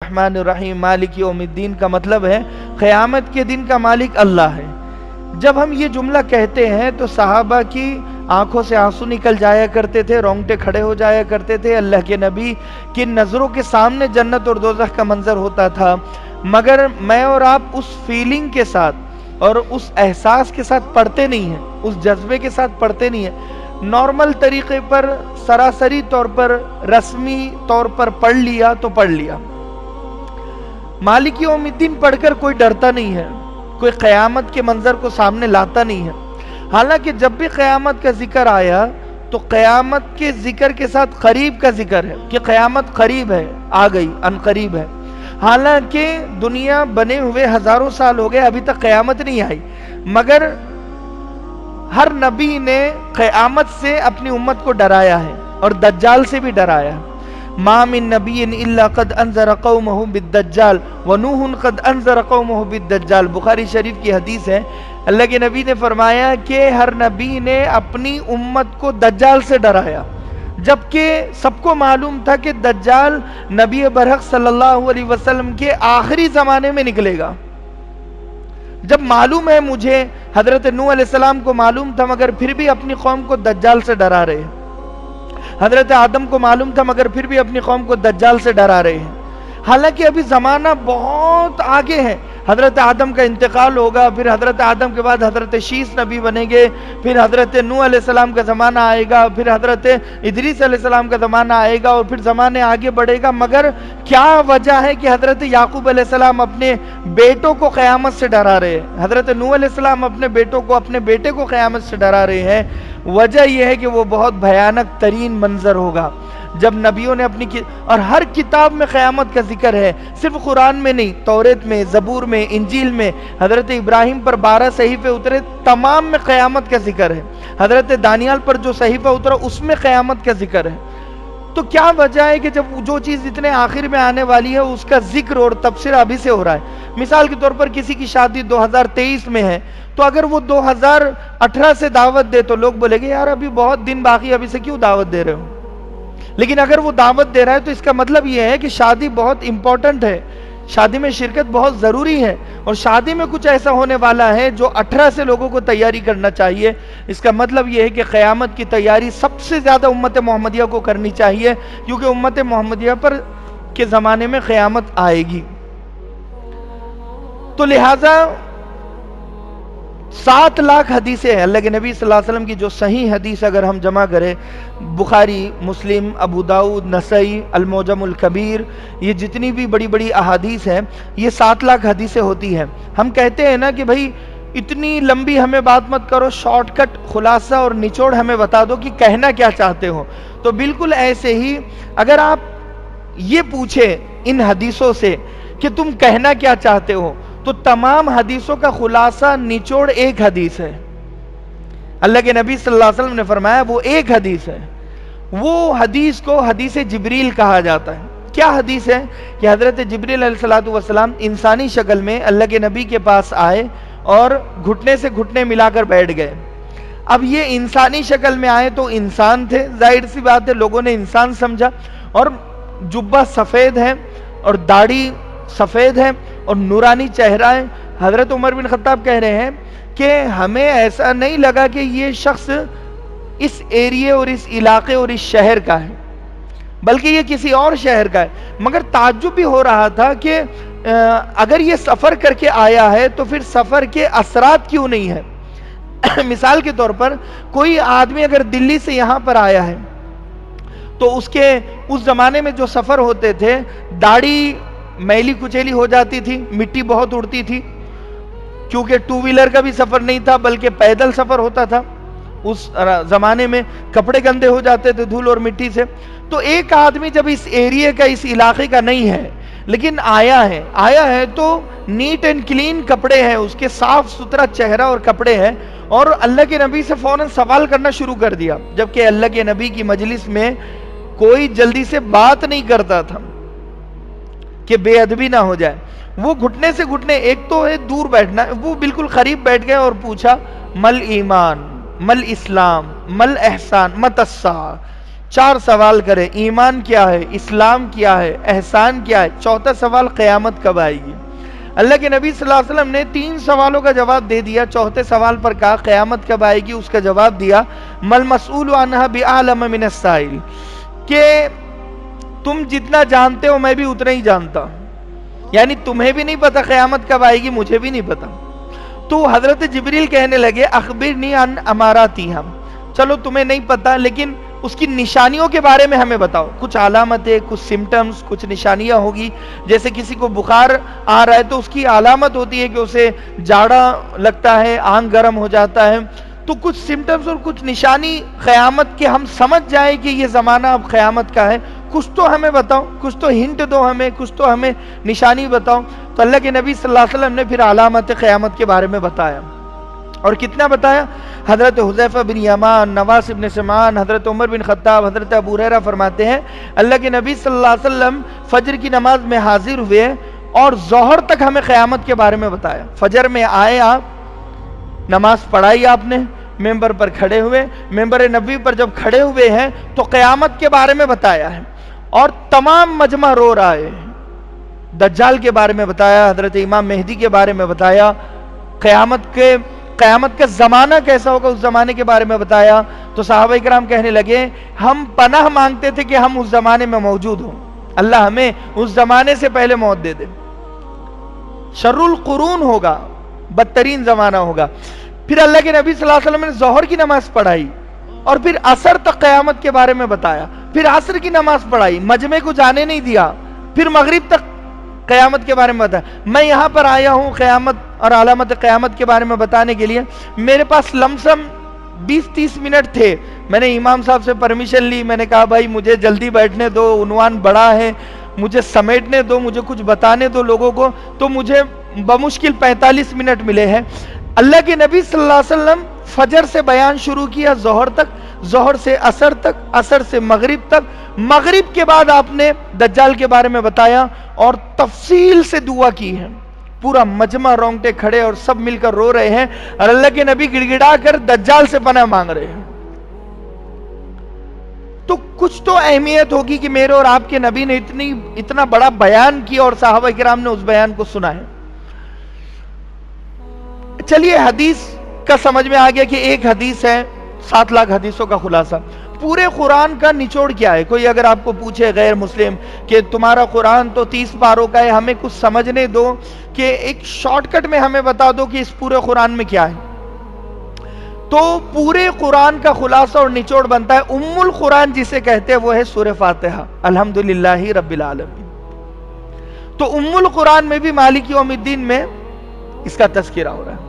الرحمن الرحیم مالک یوم الدین کا مطلب ہے قیامت کے دن کا مالک اللہ ہے۔ جب ہم یہ جملہ کہتے ہیں تو صحابہ کی آنکھوں سے آنسو نکل جایا کرتے تھے، رونگٹے کھڑے ہو جایا کرتے تھے، اللہ کے نبی کی نظروں کے سامنے جنت اور دوزخ کا منظر ہوتا تھا، مگر میں اور آپ اس فیلنگ کے ساتھ اور اس احساس کے ساتھ پڑھتے نہیں ہیں، اس جذبے کے ساتھ پڑھتے نہیں ہیں۔ نارمل طریقے پر، سراسری طور پر، رسمی طور پر پڑھ لیا تو پڑھ لیا۔ مالک یوم الدین پڑھ کر کوئی ڈرتا نہیں ہے، کوئی قیامت کے منظر کو سامنے لاتا نہیں ہے۔ حالانکہ جب بھی قیامت کا ذکر آیا تو قیامت کے ذکر کے ساتھ قریب کا ذکر ہے کہ قیامت قریب ہے، آ گئی، ان قریب ہے۔ حالانکہ دنیا بنے ہوئے ہزاروں سال ہو گئے، ابھی تک قیامت نہیں آئی، مگر ہر نبی نے قیامت سے اپنی امت کو ڈرایا ہے اور دجال سے بھی ڈرایا ہے۔ ما من نبی الا قد انذر قومه بالدجال ونوح قد انذر قومه بالدجال، بخاری شریف کی حدیث ہے۔ اللہ کے نبی نے فرمایا کہ ہر نبی نے اپنی امت کو دجال سے ڈرایا، جبکہ سب کو معلوم تھا کہ دجال نبی برحق صلی اللہ علیہ وسلم کے آخری زمانے میں نکلے گا۔ جب معلوم ہے مجھے، حضرت نوح علیہ السلام کو معلوم تھا مگر پھر بھی اپنی قوم کو دجال سے ڈرا رہے ہیں۔ حضرت آدم کو معلوم تھا مگر پھر بھی اپنی قوم کو دجال سے ڈرا رہے ہیں۔ حالانکہ ابھی زمانہ بہت آگے ہے، حضرت آدم کا انتقال ہوگا، پھر حضرت آدم کے بعد حضرت شیس نبی بنیں گے، پھر حضرت نوح علیہ السلام کا زمانہ آئے گا، پھر حضرت ادریس علیہ السلام کا زمانہ آئے گا، اور پھر زمانے آگے بڑھے گا۔ مگر کیا وجہ ہے کہ حضرت یعقوب علیہ السلام اپنے بیٹوں کو قیامت سے ڈرا رہے ہیں، حضرت نوح علیہ السلام اپنے بیٹے کو قیامت سے ڈرا رہے ہیں؟ وجہ یہ ہے کہ وہ بہت بھیانک ترین منظر ہوگا جب نبیوں نے اور ہر کتاب میں قیامت کا ذکر ہے، صرف قرآن میں نہیں، توریت میں، زبور میں، انجیل میں، حضرت ابراہیم پر 12 صحیفے اترے، تمام میں قیامت کا ذکر ہے۔ حضرت دانیال پر جو صحیفہ اترا اس میں قیامت کا ذکر ہے۔ تو کیا وجہ ہے کہ جب جو چیز اتنے آخر میں آنے والی ہے اس کا ذکر اور تبصرہ ابھی سے ہو رہا ہے؟ مثال کے طور پر کسی کی شادی 2023 میں ہے، تو اگر وہ 2018 سے دعوت دے تو لوگ بولے گے یار ابھی بہت دن باقی، ابھی سے کیوں دعوت دے رہے ہو؟ لیکن اگر وہ دعوت دے رہا ہے تو اس کا مطلب یہ ہے کہ شادی بہت امپورٹنٹ ہے، شادی میں شرکت بہت ضروری ہے، اور شادی میں کچھ ایسا ہونے والا ہے جو 18 سے لوگوں کو تیاری کرنا چاہیے۔ اس کا مطلب یہ ہے کہ قیامت کی تیاری سب سے زیادہ امت محمدیہ کو کرنی چاہیے، کیونکہ امت محمدیہ پر کے زمانے میں قیامت آئے گی۔ تو لہٰذا 7 لاکھ حدیثیں ہیں اللہ کے نبی صلی اللہ علیہ وسلم کی، جو صحیح حدیث اگر ہم جمع کریں، بخاری، مسلم، ابو داؤد، نسائی، المعجم الکبیر، یہ جتنی بھی بڑی بڑی احادیث ہیں، یہ 7 لاکھ حدیثیں ہوتی ہیں۔ ہم کہتے ہیں نا کہ بھائی اتنی لمبی ہمیں بات مت کرو، شارٹ کٹ خلاصہ اور نچوڑ ہمیں بتا دو کہ کہنا کیا چاہتے ہو۔ تو بالکل ایسے ہی اگر آپ یہ پوچھیں ان حدیثوں سے کہ تم کہنا کیا چاہتے ہو، تو تمام حدیثوں کا خلاصہ نچوڑ ایک حدیث ہے۔ اللہ کے نبی صلی اللہ علیہ وسلم نے فرمایا وہ ایک حدیث ہے، وہ حدیث کو حدیث جبریل کہا جاتا ہے۔ کیا حدیث ہے؟ کہ حضرت جبریل علیہ السلام انسانی شکل میں اللہ کے نبی کے پاس آئے اور گھٹنے سے گھٹنے ملا کر بیٹھ گئے۔ اب یہ انسانی شکل میں آئے تو انسان تھے، ظاہر سی بات ہے لوگوں نے انسان سمجھا، اور جبہ سفید ہے اور داڑھی سفید ہے اور نورانی چہرہ ہے۔ حضرت عمر بن خطاب کہہ رہے ہیں کہ ہمیں ایسا نہیں لگا کہ یہ شخص اس ایریے اور اس علاقے اور اس شہر کا ہے، بلکہ یہ کسی اور شہر کا ہے، مگر تعجب بھی ہو رہا تھا کہ اگر یہ سفر کر کے آیا ہے تو پھر سفر کے اثرات کیوں نہیں ہے؟ مثال کے طور پر کوئی آدمی اگر دلی سے یہاں پر آیا ہے تو اس زمانے میں جو سفر ہوتے تھے، داڑھی میلی کچیلی ہو جاتی تھی، مٹی بہت اڑتی تھی، کیونکہ 2 ویلر کا بھی سفر نہیں تھا بلکہ پیدل سفر ہوتا تھا۔ اس زمانے میں کپڑے گندے ہو جاتے تھے دھول اور مٹی سے۔ تو ایک آدمی جب اس ایریے کا، اس علاقے کا نہیں ہے لیکن آیا ہے تو نیٹ اینڈ کلین کپڑے ہیں، اس کے صاف ستھرا چہرہ اور کپڑے ہیں، اور اللہ کے نبی سے فوراً سوال کرنا شروع کر دیا، جبکہ اللہ کے نبی کی مجلس میں کوئی جلدی سے بات نہیں کرتا تھا کہ بے ادبی نہ ہو جائے۔ وہ گھٹنے سے گھٹنے، ایک تو ہے دور بیٹھنا، وہ بالکل قریب بیٹھ گئے اور پوچھا مل ایمان، مل اسلام، مل احسان، مت الساعہ، 4 سوال کرے، ایمان کیا ہے، اسلام کیا ہے، احسان کیا ہے، چوتھا سوال قیامت کب آئے گی۔ اللہ کے نبی صلی اللہ علیہ وسلم نے 3 سوالوں کا جواب دے دیا، چوتھے سوال پر کہا قیامت کب آئے گی، اس کا جواب دیا مل مسئول عنہا بأعلم من السائل، کہ تم جتنا جانتے ہو میں بھی اتنا ہی جانتا ہوں، یعنی تمہیں بھی نہیں پتا قیامت کب آئے گی، مجھے بھی نہیں پتا۔ تو حضرت جبریل کہنے لگے اخبرنی عن اماراتہا، چلو تمہیں نہیں پتا لیکن اس کی نشانیوں کے بارے میں ہمیں بتاؤ، کچھ علامتیں، کچھ سمٹمز، کچھ نشانیاں ہوگی، جیسے کسی کو بخار آ رہا ہے تو اس کی علامت ہوتی ہے کہ اسے جاڑا لگتا ہے، آنکھ گرم ہو جاتا ہے، تو کچھ سمٹمز اور کچھ نشانی قیامت کے ہم سمجھ جائیں کہ یہ زمانہ اب قیامت کا ہے، کچھ تو ہمیں بتاؤ، کچھ تو ہنٹ دو ہمیں، کچھ تو ہمیں نشانی بتاؤ۔ تو اللہ کے نبی صلی اللہ علیہ وسلم نے پھر علامت قیامت کے بارے میں بتایا، اور کتنا بتایا؟ حضرت حذیفہ بن یمان، نواس بن سمعان، حضرت عمر بن خطاب، حضرت ابو ہریرہ فرماتے ہیں اللہ کے نبی صلی اللہ علیہ وسلم فجر کی نماز میں حاضر ہوئے اور ظہر تک ہمیں قیامت کے بارے میں بتایا۔ فجر میں آئے آپ، نماز پڑھائی آپ نے، ممبر پر کھڑے ہوئے، ممبر نبوی پر جب کھڑے ہوئے ہیں تو قیامت کے بارے میں بتایا ہے، اور تمام مجمع رو رہا ہے، دجال کے بارے میں بتایا، حضرت امام مہدی کے بارے میں بتایا، قیامت کا زمانہ کیسا ہوگا اس زمانے کے بارے میں بتایا۔ تو صحابہ کرام کہنے لگے ہم پناہ مانگتے تھے کہ ہم اس زمانے میں موجود ہوں، اللہ ہمیں اس زمانے سے پہلے موت دے دے، شر القرون ہوگا، بدترین زمانہ ہوگا۔ پھر اللہ کے نبی صلی اللہ علیہ وسلم نے ظہر کی نماز پڑھائی اور پھر عصر تک قیامت کے بارے میں بتایا، پھر عصر کی نماز پڑھائی، مجمع کو جانے نہیں دیا، پھر مغرب تک قیامت کے بارے میں بتایا۔ میں یہاں پر آیا ہوں قیامت اور علامت قیامت کے بارے میں بتانے کے لیے، میرے پاس لمسم 20-30 منٹ تھے، میں نے امام صاحب سے پرمیشن لی، میں نے کہا بھائی مجھے جلدی بیٹھنے دو، عنوان بڑا ہے، مجھے سمیٹنے دو، مجھے کچھ بتانے دو لوگوں کو، تو مجھے بمشکل 45 منٹ ملے ہیں۔ اللہ کے نبی صلی اللہ علیہ وسلم فجر سے بیان شروع کیا ظہر تک، ظہر سے عصر تک، عصر سے مغرب تک، مغرب کے بعد آپ نے دجال کے بارے میں بتایا اور تفصیل سے دعا کی ہے، پورا مجمع رونگٹے کھڑے اور سب مل کر رو رہے ہیں، اور اللہ کے نبی گڑ گڑا کر دجال سے پناہ مانگ رہے ہیں۔ تو کچھ تو اہمیت ہوگی کہ میرے اور آپ کے نبی نے اتنا بڑا بیان کیا اور صحابہ کرام نے اس بیان کو سنا ہے۔ چلیے حدیث کا سمجھ میں آ گیا کہ ایک حدیث ہے 7 لاکھ حدیثوں کا خلاصہ۔ پورے قرآن کا نچوڑ کیا ہے؟ کوئی اگر آپ کو پوچھے غیر مسلم کہ تمہارا قرآن تو 30 پاروں کا ہے، ہمیں کچھ سمجھنے دو، کہ ایک شارٹ کٹ میں ہمیں بتا دو کہ اس پورے قرآن میں کیا ہے، تو پورے قرآن کا خلاصہ اور نچوڑ بنتا ہے ام القرآن جسے کہتے ہیں، وہ ہے سورہ فاتحہ، الحمدللہ رب العالمین۔ تو ام القرآن میں بھی مالک یوم الدین میں اس کا تذکرہ ہو رہا ہے۔